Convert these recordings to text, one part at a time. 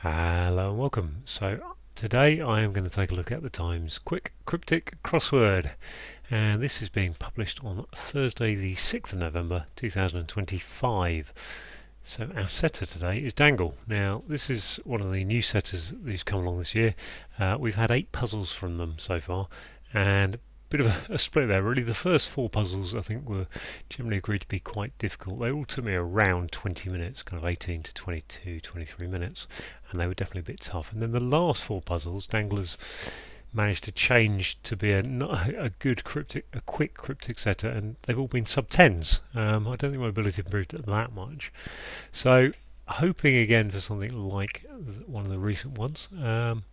Hello and welcome. So today I am going to take a look at the Times Quick Cryptic crossword, and this is being published on Thursday the 6th of November 2025. So our setter today is Dangle. Now this is one of the new setters that's come along this year. We've had 8 puzzles from them so far, and bit of a split there really. The first 4 puzzles I think were generally agreed to be quite difficult. They all took me around 20 minutes, kind of 18 to 22, 23 minutes, and they were definitely a bit tough. And then the last 4 puzzles, Danglers managed to change to be a good cryptic, a quick cryptic setter, and they've all been sub 10s. I don't think my ability improved that much. So hoping again for something like one of the recent ones. I don't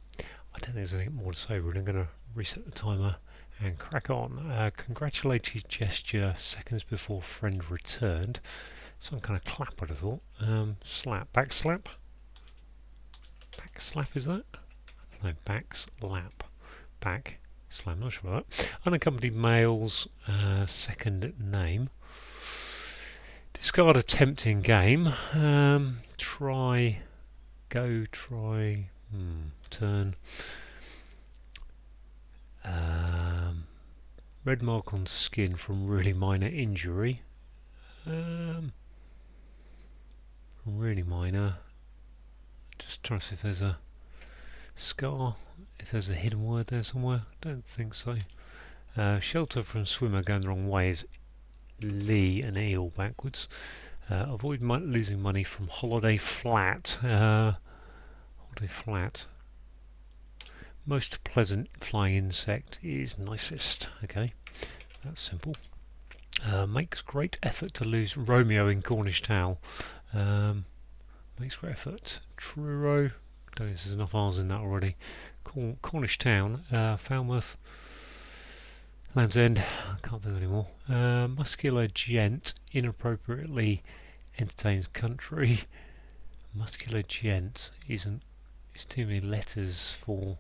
think there's anything more to say really. I'm going to reset the timer and crack on. Congratulatory gesture seconds before friend returned. Some kind of clap, I'd have thought. Slap, back slap. Back slap is that? No, back slap. Back slap, not sure about that. Unaccompanied males, second name. Discard a tempting game. Try, go, try, turn. Red mark on skin from really minor injury. Really minor. Just trying to see if there's a scar, if there's a hidden word there somewhere. Don't think so. Shelter from swimmer going the wrong way is Lee and eel backwards. Avoid losing money from holiday flat. Holiday flat. Most pleasant flying insect is nicest. Okay, that's simple. Makes great effort to lose Romeo in Cornish towel. Makes great effort. Truro. Don't think there's enough R's in that already. Cornish town. Falmouth. Land's End. I can't think anymore. Muscular gent inappropriately entertains country. Muscular gent isn't. It's too many letters for.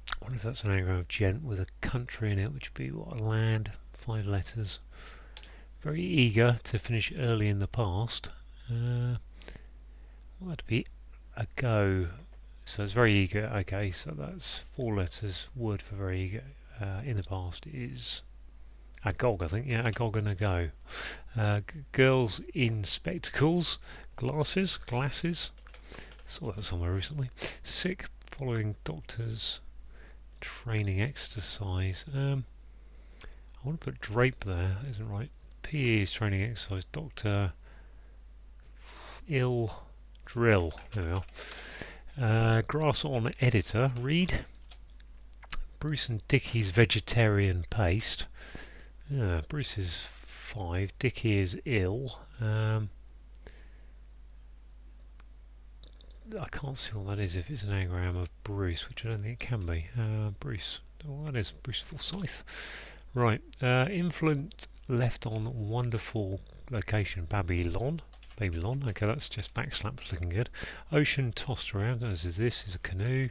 I wonder if that's an anagram of gent with a country in it, which would be what, land, 5 letters. Very eager to finish early in the past. That'd be a go. So it's very eager. Okay, so that's 4 letters. Word for very eager in the past is agog, I think. Yeah, agog and a go. Girls in spectacles, glasses. Saw that somewhere recently. Sick following doctors. Training exercise. I want to put drape there, isn't right. PE is training exercise. Doctor ill drill. There we are. Grass on editor. Read. Bruce and Dickie's vegetarian paste. Bruce is 5. Dickie is ill. I can't see what that is if it's an anagram of Bruce, which I don't think it can be. Bruce. Oh, that is Bruce Forsyth. Right. Influence left on wonderful location Babylon. Okay, that's just backslaps looking good. Ocean tossed around, as is this, is a canoe.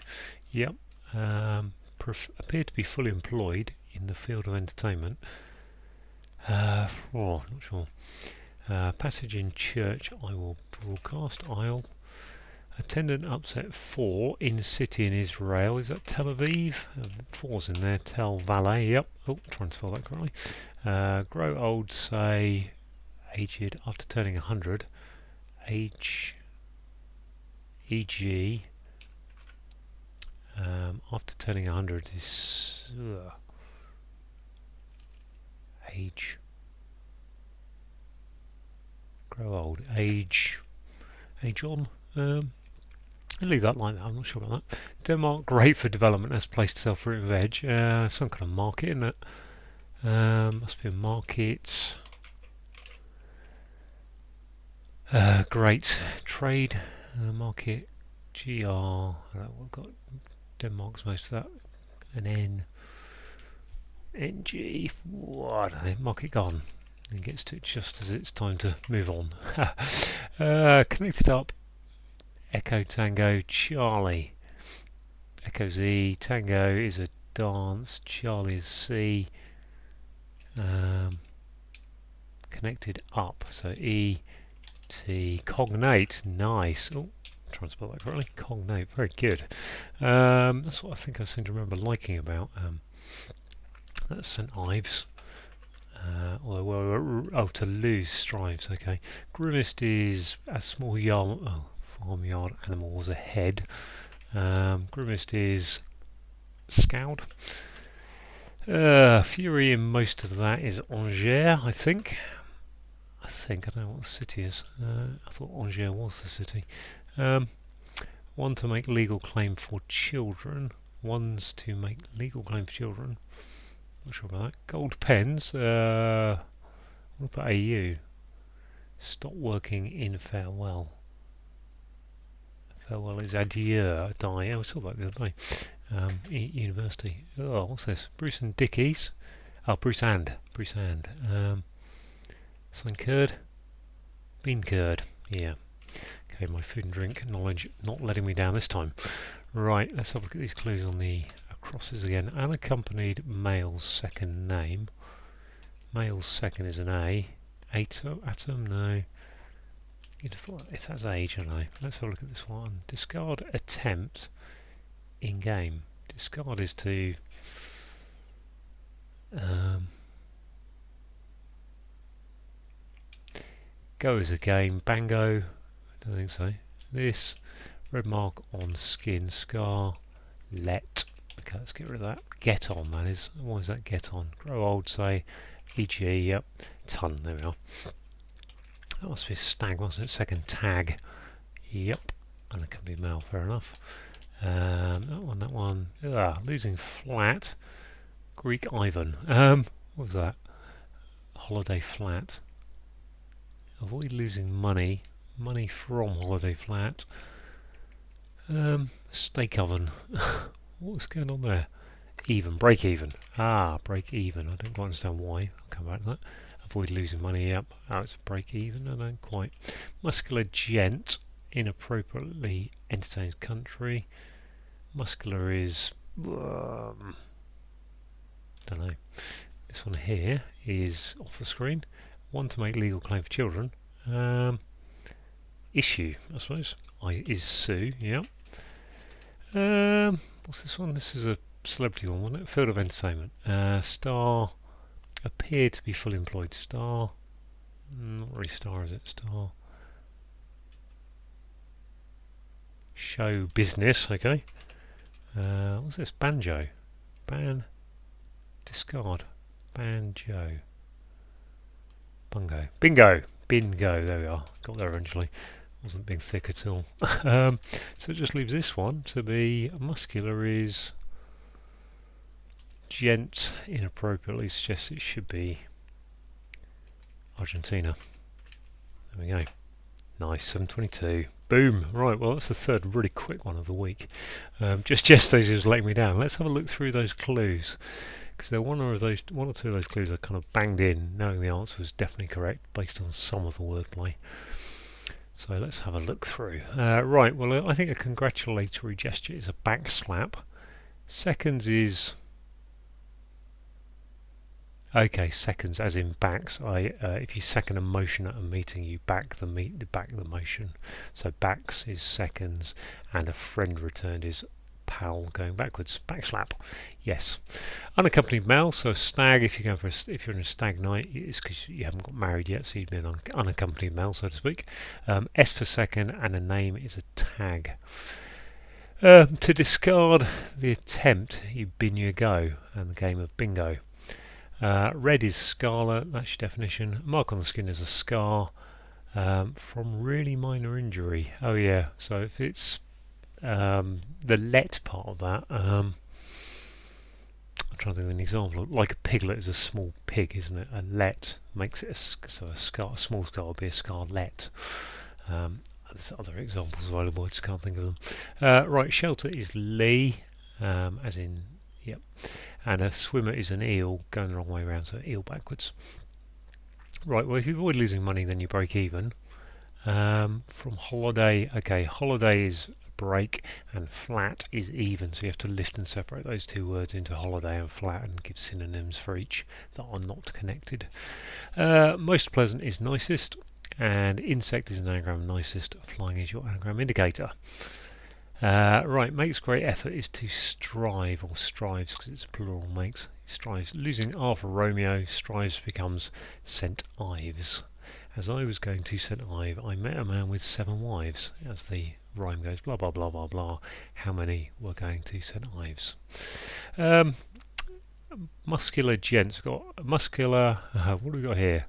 Yep. Appear to be fully employed in the field of entertainment. Not sure. Passage in church, I will broadcast. Aisle. Attendant upset 4 in city in Israel. Is that Tel Aviv? 4's in there. Tel Valet. Yep. Oh, trying to spell that correctly. Grow old, say aged after turning 100. Age. E.g. After turning 100 is age. Grow old. Age on. I'll leave that like that, I'm not sure about that. Denmark, great for development as a place to sell fruit and veg. Some kind of market, isn't it? Must be a market. Great. Trade, market, GR. We've got Denmark's most of that. An N. NG. What? Market gone. And gets to it just as it's time to move on. Connected up. Echo Tango Charlie. Echo Z. Tango is a dance. Charlie is C. Connected up. So E Cognate, nice. Oh, try and spell that correctly. Cognate, very good. That's what I think I seem to remember liking about that's St Ives. To lose strives, okay. Grimmest is a small farmyard animal was a head. Grimmest is scowled. Fury in most of that is Angers, I think. I don't know what the city is. I thought Angers was the city. One to make legal claim for children. One's to make legal claim for children. Not sure about that. Gold pens. What about AU? Stop working in farewell. Farewell is adieu. Die. I saw that the other day. University. Oh, what's this? Bruce and Dickies. Oh, Bruce and. Sign curd. Bean curd. Yeah. Okay, my food and drink knowledge not letting me down this time. Right, let's have a look at these clues on the crosses again. Unaccompanied male's second name. Male's second is an A. Atom? No. You'd have thought if that's age, I don't know. Let's have a look at this one. Discard attempt in game. Discard is to go as a game. Bango. I don't think so. This red mark on skin. Scar. Let. Okay, let's get rid of that. Get on, that is. Why is that get on? Grow old, say. E.g. Yep. Ton. There we are. That must be a stag, wasn't it? Second tag. Yep. Unaccompanied male, fair enough. That one. Losing flat. Greek Ivan. What was that? Holiday flat. Avoid losing money. Money from holiday flat. Steak oven. What's going on there? Even. Break even. Break even. I don't quite understand why. I'll come back to that. Avoid losing money. Yep. Oh, it's break even. I don't quite. Muscular gent. Inappropriately entertains country. Muscular is. Don't know. This one here is off the screen. One to make legal claim for children. Issue, I suppose. Is sue. Yeah. What's this one? This is a celebrity one, wasn't it? Field of entertainment. Star. Appear to be fully employed. Star. Not really star, is it? Star. Show business. Okay. What's this? Banjo. Discard. Banjo. Bungo. Bingo. There we are. Got there eventually. Wasn't being thick at all. So it just leaves this one to be muscular is gent. Inappropriately suggests it should be Argentina. There we go. Nice, 722. Boom. Right, well that's the third really quick one of the week. Just yesterday's was letting me down. Let's have a look through those clues. Because there one or two of those clues I kind of banged in, knowing the answer was definitely correct based on some of the wordplay. So let's have a look through. Right, well I think a congratulatory gesture is a back slap. Seconds is... Okay, seconds as in backs. If you second a motion at a meeting, you back the motion. So backs is seconds, and a friend returned is pal going backwards. Backslap. Yes. Unaccompanied male, so stag. If you're in a stag night, it's because you haven't got married yet, so you'd be an unaccompanied male, so to speak. S for second, and a name is a tag. To discard the attempt, you bin your go, and the game of bingo. Red is scarlet, that's your definition. Mark on the skin is a scar from really minor injury. Oh yeah, so if it's the let part of that, I'm trying to think of an example. Like a piglet is a small pig, isn't it? A let makes it a small scar would be a scarlet. There's other examples available, I just can't think of them. Right, shelter is lee, as in, yep. And a swimmer is an eel going the wrong way around, so eel backwards. Right, well if you avoid losing money then you break even. From holiday, okay, holiday is break and flat is even, so you have to lift and separate those two words into holiday and flat and give synonyms for each that are not connected. Most pleasant is nicest, and insect is an anagram, nicest, flying is your anagram indicator. Right, makes great effort is to strive, or strives because it's plural, makes, strives. Losing R for Romeo, strives becomes St. Ives. As I was going to St. Ives, I met a man with 7 wives. As the rhyme goes, blah blah blah blah blah. How many were going to St. Ives? Muscular gents. Got muscular. What do we got here?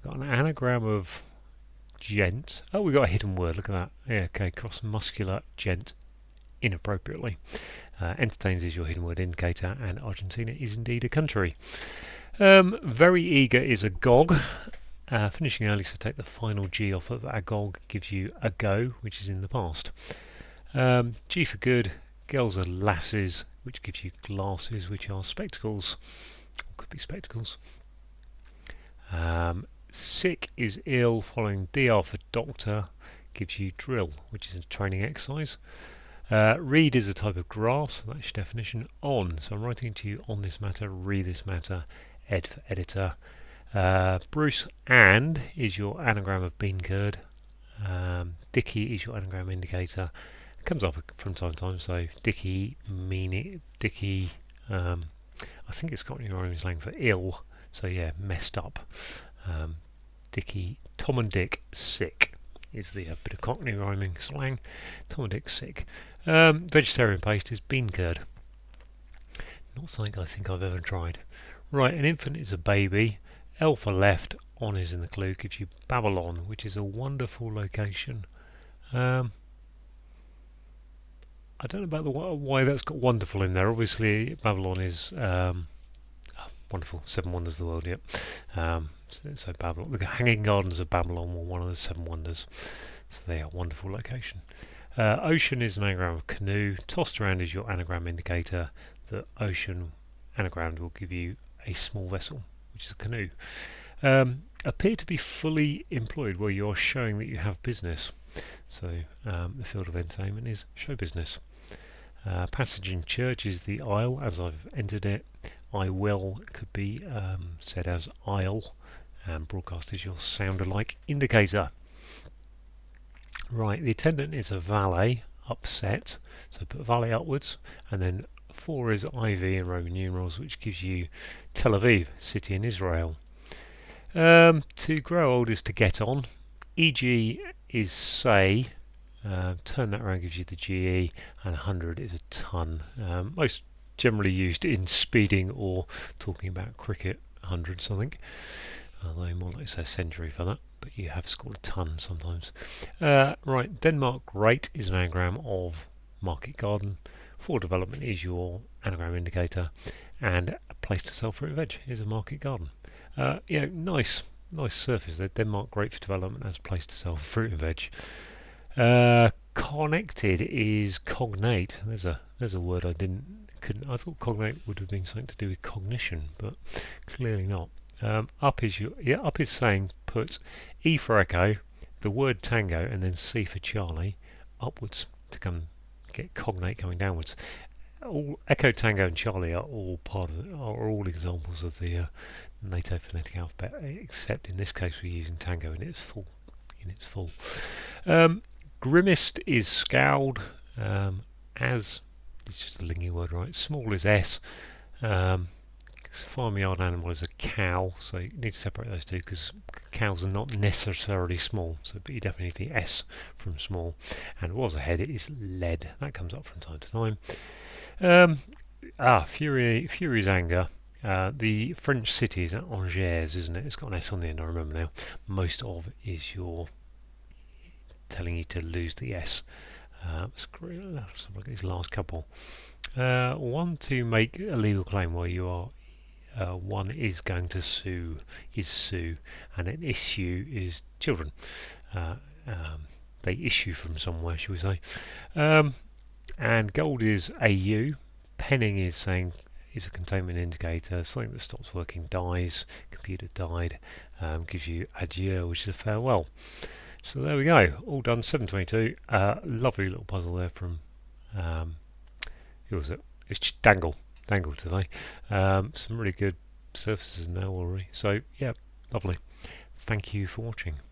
Got an anagram of gent. Oh, we got a hidden word. Look at that. Yeah, okay. Cross muscular gent inappropriately. Entertains is your hidden word indicator, and Argentina is indeed a country. Very eager is a gog. Finishing early, so take the final G off of agog, gives you a go, which is in the past. G for good. Girls are lasses, which gives you glasses, which are spectacles. Or could be spectacles. Sick is ill, following DR for doctor, gives you drill, which is a training exercise. Read is a type of grass, that's your definition. On, so I'm writing to you on this matter, read this matter. Ed for editor. Bruce and is your anagram of bean curd. Dicky is your anagram indicator. It comes up from time to time, so Dicky, Dicky, I think it's got your own slang for ill, so yeah, messed up. Dicky, Tom and Dick, sick is the bit of Cockney rhyming slang. Tom and Dick, sick. Vegetarian paste is bean curd. Not something I think I've ever tried. Right, an infant is a baby. L for left, on is in the clue, gives you Babylon, which is a wonderful location. I don't know about why that's got wonderful in there. Obviously, Babylon is wonderful. 7 wonders of the world, yep. So Babylon, the Hanging Gardens of Babylon were one of the 7 wonders. So they are a wonderful location. Ocean is an anagram of canoe. Tossed around is your anagram indicator. The ocean anagram will give you a small vessel, which is a canoe. Appear to be fully employed, where you're showing that you have business. So the field of entertainment is show business. Passage in church is the aisle, as I've entered it. I will could be said as aisle, and broadcast is your sound alike indicator. Right, the attendant is a valet, upset, so put valet upwards, and then 4 is IV in Roman numerals, which gives you Tel Aviv, city in Israel. To grow old is to get on. EG is say. Turn that around gives you the GE, and 100 is a ton. Most generally used in speeding or talking about cricket, 100 something. Although more like say a century for that, but you have scored a ton sometimes. Right, Denmark great is an anagram of market garden. For development is your anagram indicator, and a place to sell fruit and veg is a market garden. Yeah, nice surface there. Denmark great for development as a place to sell fruit and veg. Connected is cognate. There's a word I thought cognate would have been something to do with cognition, but clearly not. Up is saying put E for echo, the word tango, and then C for Charlie upwards to come get cognate coming downwards. All Echo, Tango, and Charlie are all all examples of the NATO phonetic alphabet, except in this case we're using Tango in its full. Grimaced is scowled. As it's just a lingy word, right? Small is S. Farmyard animal is a cow, so you need to separate those two because cows are not necessarily small. So, but you definitely need the S from small. And was a head, it is lead. That comes up from time to time. Fury's anger. The French city is Angers, isn't it? It's got an S on the end, I remember now. Most of is your telling you to lose the S. Let's look at these last couple. One to make a legal claim where you are. One is going to sue, and an issue is children. They issue from somewhere, shall we say. And gold is AU. Penning is saying is a containment indicator. Something that stops working dies. Computer died. Gives you adieu, which is a farewell. So there we go. All done. 722. Lovely little puzzle there from who was it? It's Dangle today. Some really good surfaces in there already. So yeah, lovely. thank you for watching.